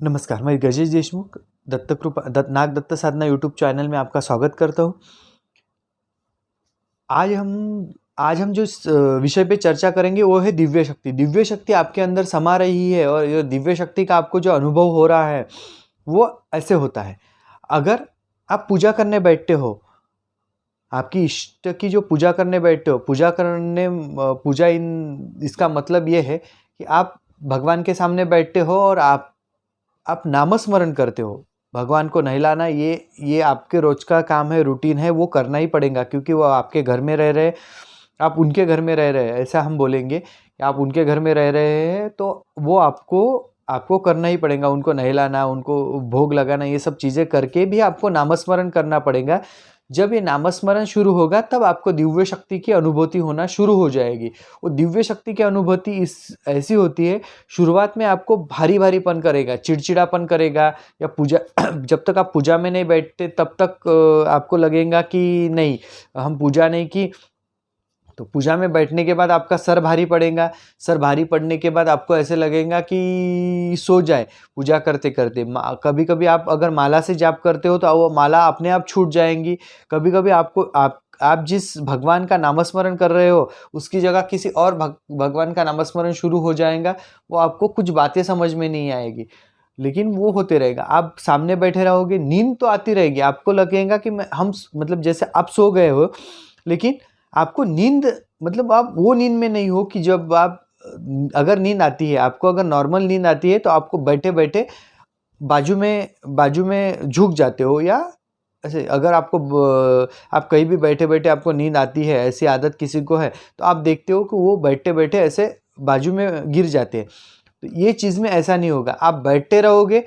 नमस्कार, मैं गजेश देशमुख नाग दत्त साधना YouTube channel में आपका स्वागत करता हूँ। आज हम जो विषय पे चर्चा करेंगे वो है दिव्य शक्ति। दिव्य शक्ति आपके अंदर समा रही है और ये दिव्य शक्ति का आपको जो अनुभव हो रहा है वो ऐसे होता है। अगर आप पूजा करने बैठते हो, आपकी इष्ट की जो पूजा करने बैठते हो, इसका मतलब ये है कि आप भगवान के सामने बैठते हो और आप नामस्मरण करते हो। भगवान को नहलाना ये आपके रोज का काम है, रूटीन है, वो करना ही पड़ेगा क्योंकि वो आपके घर में रह रहे, आप उनके घर में रह रहे हैं, ऐसा हम बोलेंगे कि आप उनके घर में रह रहे हैं तो वो आपको करना ही पड़ेगा। उनको नहलाना, उनको भोग लगाना, ये सब चीज़ें करके भी आपको नामस्मरण करना पड़ेगा। जब ये नामस्मरण शुरू होगा तब आपको दिव्य शक्ति की अनुभूति होना शुरू हो जाएगी। वो दिव्य शक्ति की अनुभूति ऐसी होती है, शुरुआत में आपको भारी भारीपन करेगा, चिड़चिड़ापन करेगा, या पूजा जब तक आप पूजा में नहीं बैठते तब तक आपको लगेगा कि नहीं, हम पूजा नहीं की। तो पूजा में बैठने के बाद आपका सर भारी पड़ेगा, सर भारी पड़ने के बाद आपको ऐसे लगेगा कि सो जाए पूजा करते करते। कभी कभी आप अगर माला से जाप करते हो तो वो माला अपने आप छूट जाएंगी। कभी कभी आप जिस भगवान का नामस्मरण कर रहे हो उसकी जगह किसी और भगवान का नामस्मरण शुरू हो जाएगा। वो आपको कुछ बातें समझ में नहीं आएगी, लेकिन वो होते रहेगा। आप सामने बैठे रहोगे, नींद तो आती रहेगी, आपको लगेगा कि हम मतलब जैसे आप सो गए हो, लेकिन आपको नींद मतलब आप वो नींद में नहीं हो कि जब आप अगर नींद आती है, आपको अगर नॉर्मल नींद आती है तो आपको बैठे बैठे बाजू में झुक जाते हो, या ऐसे अगर आप कहीं भी बैठे बैठे आपको नींद आती है, ऐसी आदत किसी को है तो आप देखते हो कि वो बैठे बैठे ऐसे बाजू में गिर जाते हैं। तो ये चीज़ में ऐसा नहीं होगा, आप बैठते रहोगे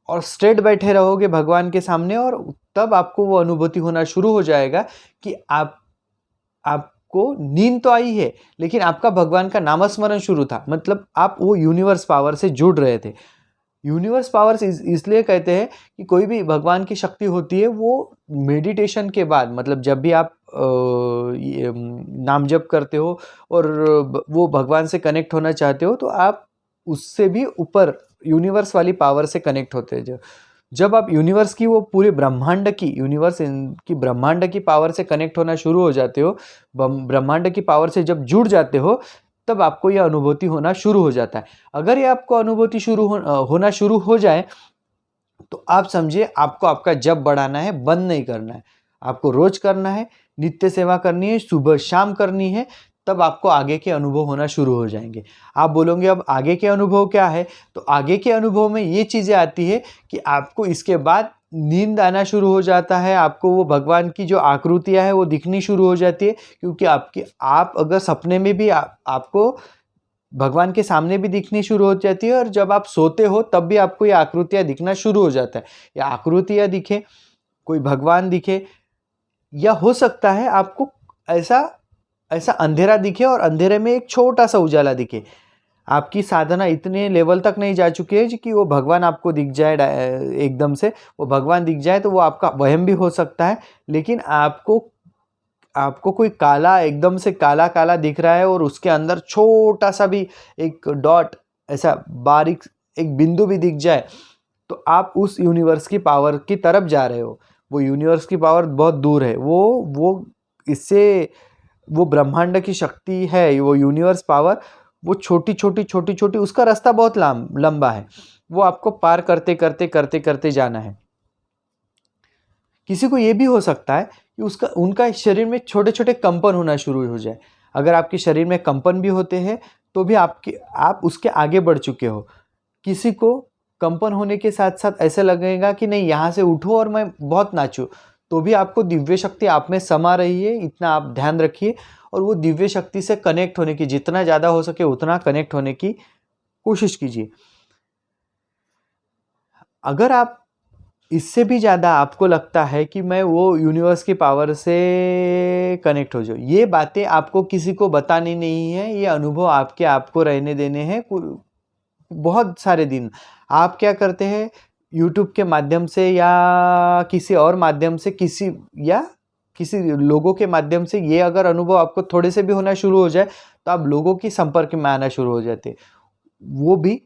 और स्ट्रेट बैठे रहोगे भगवान के सामने, और तब आपको वो अनुभूति होना शुरू हो जाएगा कि आपको नींद तो आई है लेकिन आपका भगवान का नामस्मरण शुरू था। मतलब आप वो यूनिवर्स पावर से जुड़ रहे थे। यूनिवर्स पावर से इसलिए कहते हैं कि कोई भी भगवान की शक्ति होती है वो मेडिटेशन के बाद, मतलब जब भी आप नाम जप करते हो और वो भगवान से कनेक्ट होना चाहते हो तो आप उससे भी ऊपर यूनिवर्स वाली पावर से कनेक्ट होते हैं। जब आप यूनिवर्स की वो पूरे ब्रह्मांड की पावर से कनेक्ट होना शुरू हो जाते हो, ब्रह्मांड की पावर से जब जुड़ जाते हो, तब आपको यह अनुभूति होना शुरू हो जाता है। अगर ये आपको अनुभूति होना शुरू हो जाए तो आप समझिए आपको आपका जप बढ़ाना है, बंद नहीं करना है। आपको रोज करना है, नित्य सेवा करनी है, सुबह शाम करनी है, तब आपको आगे के अनुभव होना शुरू हो जाएंगे। आप बोलोगे अब आगे के अनुभव क्या है? तो आगे के अनुभव में ये चीज़ें आती है कि आपको इसके बाद नींद आना शुरू हो जाता है, आपको वो भगवान की जो आकृतियाँ हैं वो दिखनी शुरू हो जाती है, क्योंकि आप अगर सपने में भी आपको भगवान के सामने भी दिखनी शुरू हो जाती है, और जब आप सोते हो तब भी आपको ये आकृतियाँ दिखना शुरू हो जाता है। या आकृतियाँ दिखे, कोई भगवान दिखे, या हो सकता है आपको ऐसा ऐसा अंधेरा दिखे और अंधेरे में एक छोटा सा उजाला दिखे। आपकी साधना इतने लेवल तक नहीं जा चुकी है कि वो भगवान आपको दिख जाए, एकदम से वो भगवान दिख जाए तो वो आपका वहम भी हो सकता है। लेकिन आपको कोई काला, एकदम से काला काला दिख रहा है और उसके अंदर छोटा सा भी एक डॉट, ऐसा बारीक एक बिंदु भी दिख जाए, तो आप उस यूनिवर्स की पावर की तरफ जा रहे हो। वो यूनिवर्स की पावर बहुत दूर है, वो इससे वो ब्रह्मांड की शक्ति है, वो यूनिवर्स पावर, वो छोटी छोटी छोटी छोटी, उसका रास्ता बहुत लंबा है, वो आपको पार करते करते करते करते जाना है। किसी को ये भी हो सकता है कि उनका शरीर में छोटे छोटे कंपन होना शुरू हो जाए। अगर आपके शरीर में कंपन भी होते हैं तो भी आप उसके आगे बढ़ चुके हो। किसी को कंपन होने के साथ साथ ऐसे लगेगा कि नहीं, यहाँ से उठो और मैं बहुत नाचूं, तो भी आपको दिव्य शक्ति आप में समा रही है, इतना आप ध्यान रखिए। और वो दिव्य शक्ति से कनेक्ट होने की, जितना ज़्यादा हो सके उतना कनेक्ट होने की कोशिश कीजिए। अगर आप इससे भी ज़्यादा आपको लगता है कि मैं वो यूनिवर्स की पावर से कनेक्ट हो जाऊँ, ये बातें आपको किसी को बतानी नहीं है, ये अनुभव आपको रहने देने हैं बहुत सारे दिन। आप क्या करते हैं, यूट्यूब के माध्यम से या किसी और माध्यम से, किसी लोगों के माध्यम से, ये अगर अनुभव आपको थोड़े से भी होना शुरू हो जाए तो आप लोगों के संपर्क में आना शुरू हो जाते। वो भी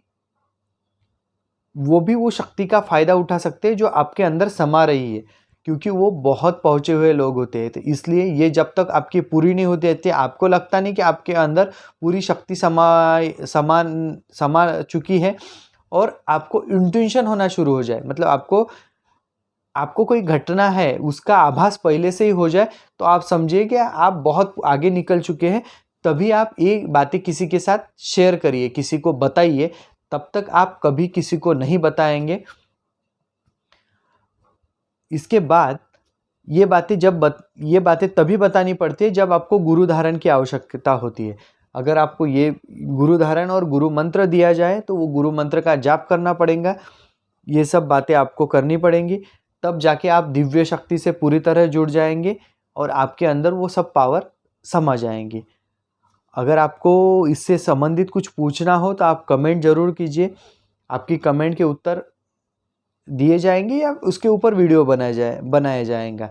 वो भी वो शक्ति का फ़ायदा उठा सकते हैं जो आपके अंदर समा रही है, क्योंकि वो बहुत पहुँचे हुए लोग होते हैं। तो इसलिए ये जब तक आपकी पूरी नहीं होती रहती, आपको लगता नहीं कि आपके अंदर पूरी शक्ति समा चुकी है, और आपको इंट्यूशन होना शुरू हो जाए, मतलब आपको कोई घटना है उसका आभास पहले से ही हो जाए, तो आप समझिए कि आप बहुत आगे निकल चुके हैं। तभी आप ये बातें किसी के साथ शेयर करिए, किसी को बताइए। तब तक आप कभी किसी को नहीं बताएंगे। इसके बाद ये बातें तभी बतानी पड़ती है जब आपको गुरु धारण की आवश्यकता होती है। अगर आपको ये गुरु धारण और गुरु मंत्र दिया जाए तो वो गुरु मंत्र का जाप करना पड़ेगा, ये सब बातें आपको करनी पड़ेंगी, तब जाके आप दिव्य शक्ति से पूरी तरह जुड़ जाएंगे और आपके अंदर वो सब पावर समा जाएंगी। अगर आपको इससे संबंधित कुछ पूछना हो तो आप कमेंट ज़रूर कीजिए, आपकी कमेंट के उत्तर दिए जाएंगे या उसके ऊपर वीडियो बनाया जाएगा।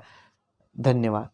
धन्यवाद।